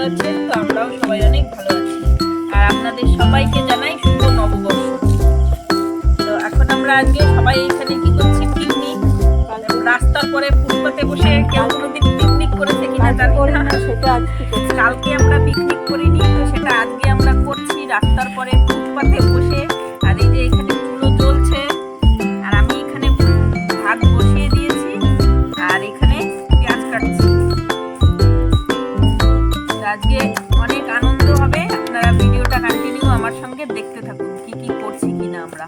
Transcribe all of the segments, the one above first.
আছেন, তো আমরাও সবাই অনেক ভালো আছি। আর আপনাদের সবাইকে জানাই শুভ নববর্ষ। তো এখন আমরা আজকে সবাই এখানে কি করছি, পিকনিক। রাস্তার পরে ফুটপাতে বসে কেউ কোনোদিন পিকনিক করেছে কিনা জানি না, সেটা আজকে কালকে আমরা পিকনিক করিনি, তো সেটা আজকে আমরা করছি রাস্তার পরে ফুটপাতে বসে। আর এই যে এখানে চুলো জ্বলছে, আর আমি এখানে ভাত বসিয়ে দিয়েছি, আর এখানে পেঁয়াজ কাটছি। আজকে অনেক আনন্দ হবে, আপনারা ভিডিওটা কন্টিনিউ আমার সঙ্গে দেখতে থাকুন কি কি করছি কিনা আমরা।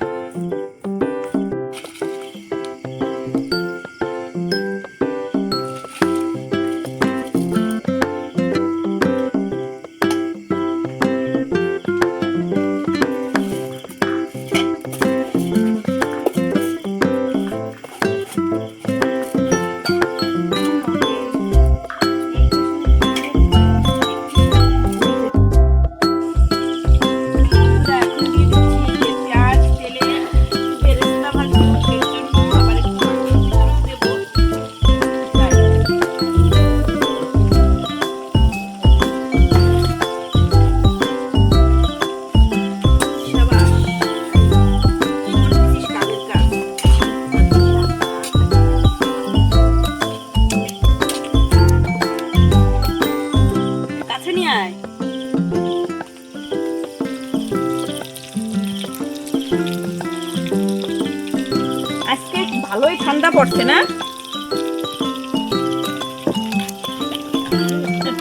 আজকে ভালোই ঠান্ডা পড়ছে না?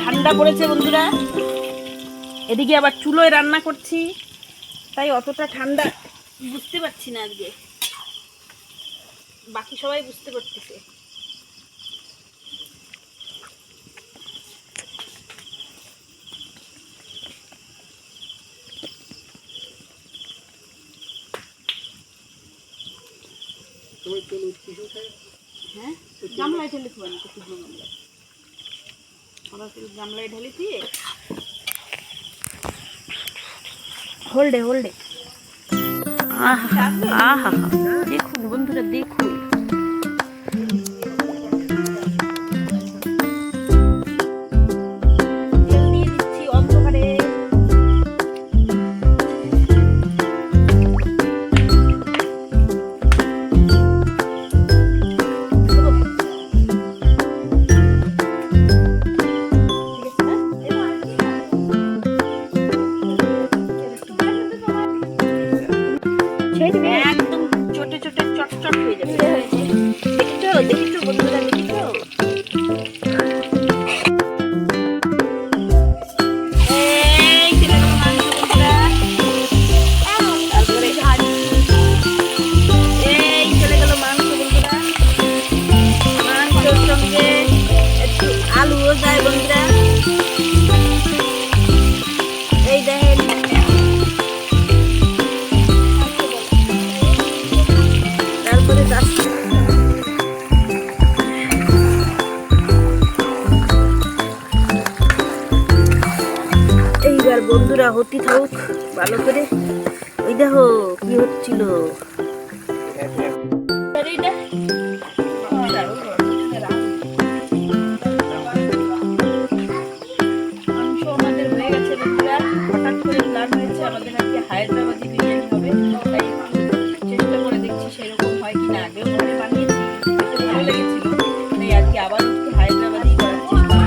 ঠান্ডা পড়েছে বন্ধুরা। এদিকে আবার চুলোয় রান্না করছি, তাই অতটা ঠান্ডা বুঝতে পারছি না আজকে, বাকি সবাই বুঝতে পারতেছে। হ্যাঁ, গামলায় ঢেলে তো অনেক শুকনো গামলায়, আমরা গামলায় ঢেলে দিয়ে হোল্ডে হোল্ডে। আহা, দেখুন বন্ধুরা, দেখুন তেল দিয়ে দিচ্ছি অন্ধকারে। একদম ছোট ছোট চটচট হয়ে যাবে। দেখেছো বন্ধুরা, দেখেছো? এই চলে গেল মাংস বন্ধুরা, তারপরে এই চলে গেল মাংস বন্ধুরা। মাংসের সঙ্গে একটু আলুও যায় বন্ধুরা, এই দেখেন। এইবার বন্ধুরা হতে থাকুক ভালো করে। ওই দেখো কি হচ্ছিল। মাংস আমাদের হয়ে গেছে বন্ধুরা, হঠাৎ করে প্ল্যান হয়েছে আমাদের আজকে হায়দ্রাবাদি বিরিয়ানি হবে, তাই চেষ্টা করে দেখছি সেরকম হয় কিনা। আগেও ঘরে বানিয়েছি, খেতে ভালো লেগেছিল, তাই আজকে আবার একটু হায়দ্রাবাদি করার চেষ্টা।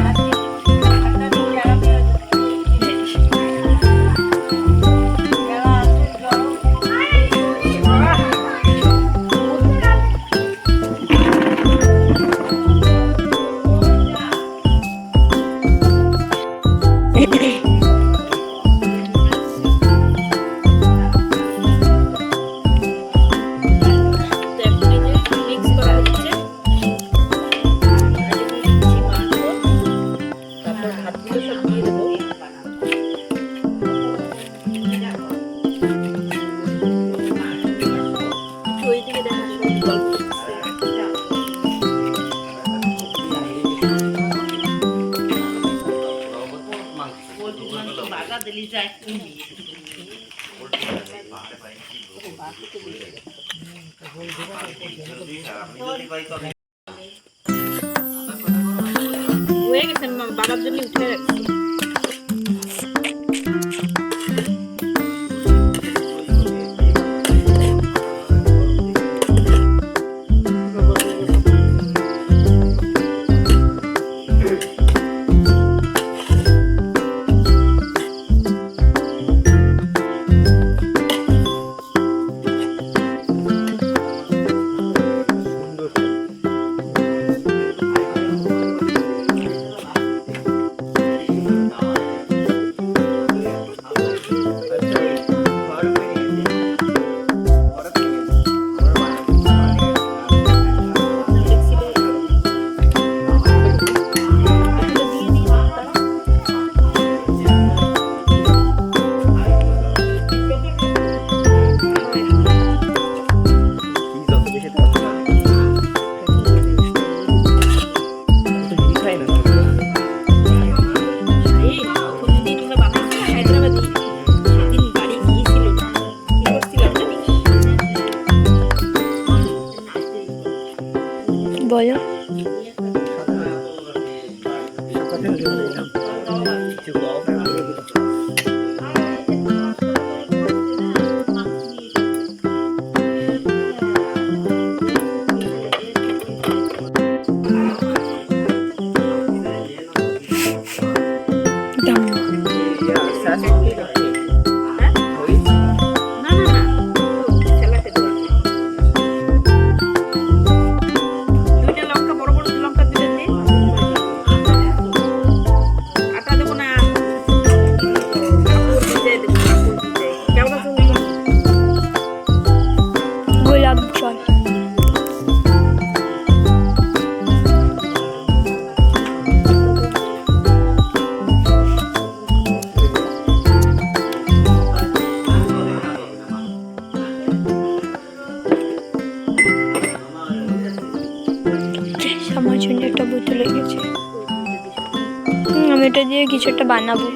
হয়ে গেছে, বাবার জন্য উঠে রাখছি। বলো। গোলাপ জল। আমার জন্য একটা বোতল হয়ে গেছে। আমি এটা দিয়ে কিছু একটা বানাবো।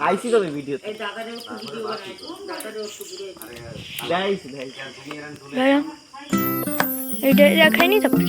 আইসি তবে ভিডিও এটা দেখায়নি তারপরে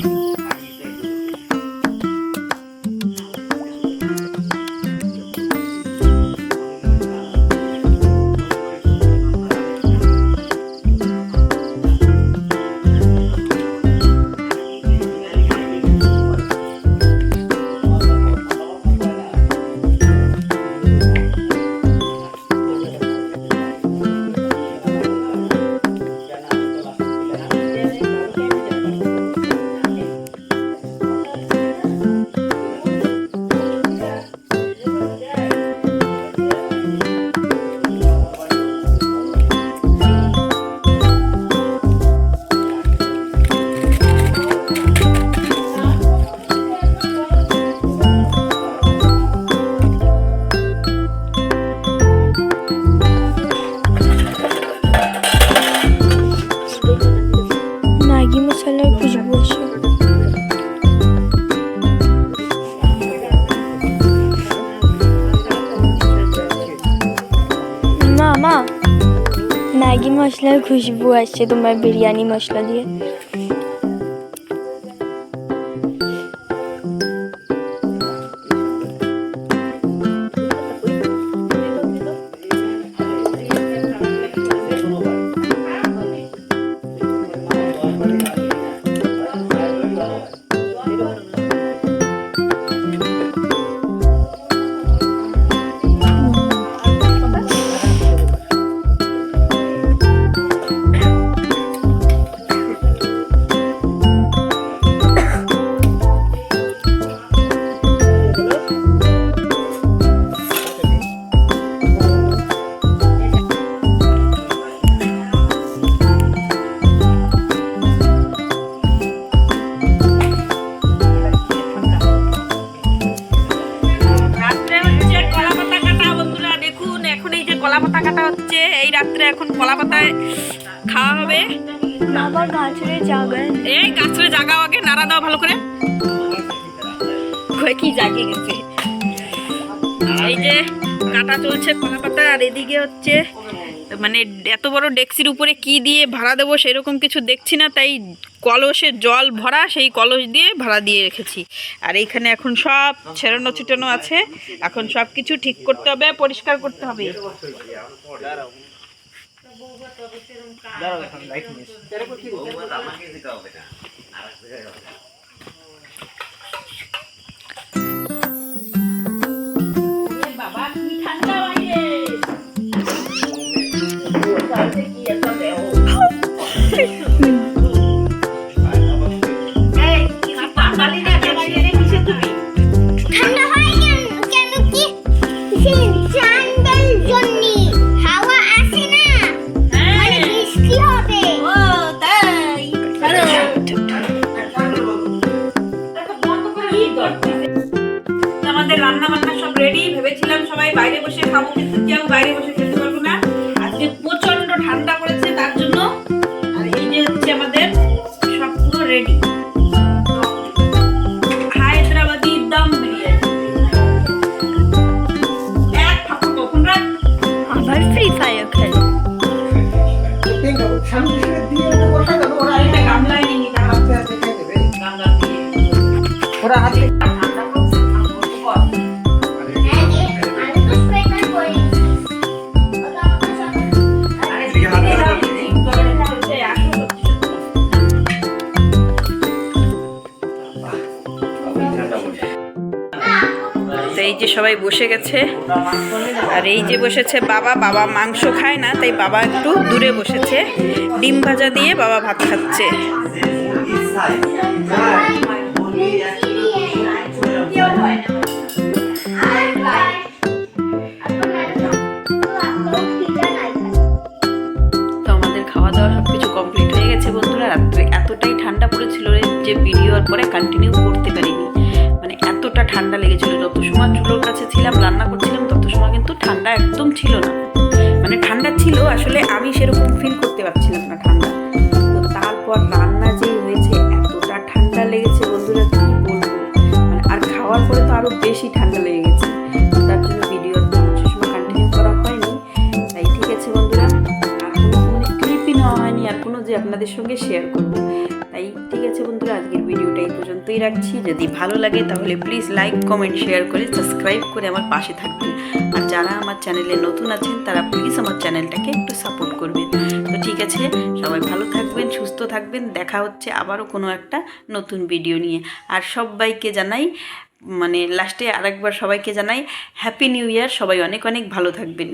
ম্যাগি মশলার খুশবু আসে। মা ম্যাগি মশলার খুশবু আসছে তোমার বিরিয়ানি মশলা দিয়ে। এই রাত্রে এখন কলা পাতায় খাওয়া হবে। বাবা গাছের জাগায়, এই গাছের জাগাও আগে নাড়া দাও ভালো করে। কি জাগে গেছে। এই যে কাটা চলছে কলা পাতা, আর এদিকে হচ্ছে মানে এত বড় ডেক্সির উপরে কি দিয়ে ভাড়া দেবো সেরকম কিছু দেখছি না, তাই কলসে জল ভরা, সেই কলস দিয়ে ভাড়া দিয়ে রেখেছি। আর এইখানে এখন সব ছেড়ানো ছুটানো আছে, এখন সব কিছু ঠিক করতে হবে, পরিষ্কার করতে হবে। বাবা কি ঠান্ডা লাগে। আমাদের রান্না বান্না সব রেডি, ভেবেছিলাম সবাই বাইরে বসে খাবো, কিন্তু কেউ বাইরে বসে খেতে পারবো না, আজকে প্রচন্ড ঠান্ডা পড়েছে তার জন্য। আর এই যে হচ্ছে আমাদের সব পুরো রেডি, হায়দ্রাবাদি দম বিরিয়ানি। এক ফাঁকো কখন রাখ আবার ফ্রি ফায়ার। যে সবাই বসে গেছে, আর এই যে বসেছে বাবা। বাবা মাংস খায় না, তাই বাবা একটু দূরে বসেছে। ডিম ভাজা দিয়ে বাবা ভাত খাচ্ছে। তো আমাদের খাওয়া দাওয়া সবকিছু কমপ্লিট হয়ে গেছে বন্ধুরা। রাত্রে এতটাই ঠান্ডা পড়েছিল যে ভিডিওর পরে কন্টিনিউ করতে পারিনি, মানে এতটা ঠান্ডা লেগেছিল। যত সময় চুলোর কাছে ছিলাম রান্না করছিলাম তত সময় কিন্তু ঠান্ডা একদম ছিল না, মানে ঠান্ডা ছিল আসলে আমি সেরকম ফিল করতে পারছিলাম না ঠান্ডা। তো তারপর রান্না যে হয়েছে এতটা ঠান্ডা লেগেছে বন্ধুরা কি বলবো, মানে আর খাওয়ার পরে তো আরো বেশি ঠান্ডা লেগে গেছে। তার জন্য ভিডিও সে সময় কন্টিনিউ করা হয়নি। তাই ঠিক আছে বন্ধুরা, আর কোনো মানে ক্লিপই নেওয়া হয়নি আর কোনো যে আপনাদের সঙ্গে শেয়ার করবো। তাই ঠিক আছে বন্ধুরা, আজকের ভিডিওটা এই পর্যন্তই রাখছি। যদি ভালো লাগে তাহলে প্লিজ লাইক কমেন্ট শেয়ার করে সাবস্ক্রাইব করে আমার পাশে থাকবেন। আর যারা আমার চ্যানেলে নতুন আছেন তারা প্লিজ আমার চ্যানেলটাকে একটু সাপোর্ট করবেন। তো ঠিক আছে, সবাই ভালো থাকবেন, সুস্থ থাকবেন। দেখা হচ্ছে আবারও কোনো একটা নতুন ভিডিও নিয়ে। আর সবাইকে জানাই, মানে লাস্টে আরেকবার সবাইকে জানাই হ্যাপি নিউ ইয়ার। সবাই অনেক অনেক ভালো থাকবেন।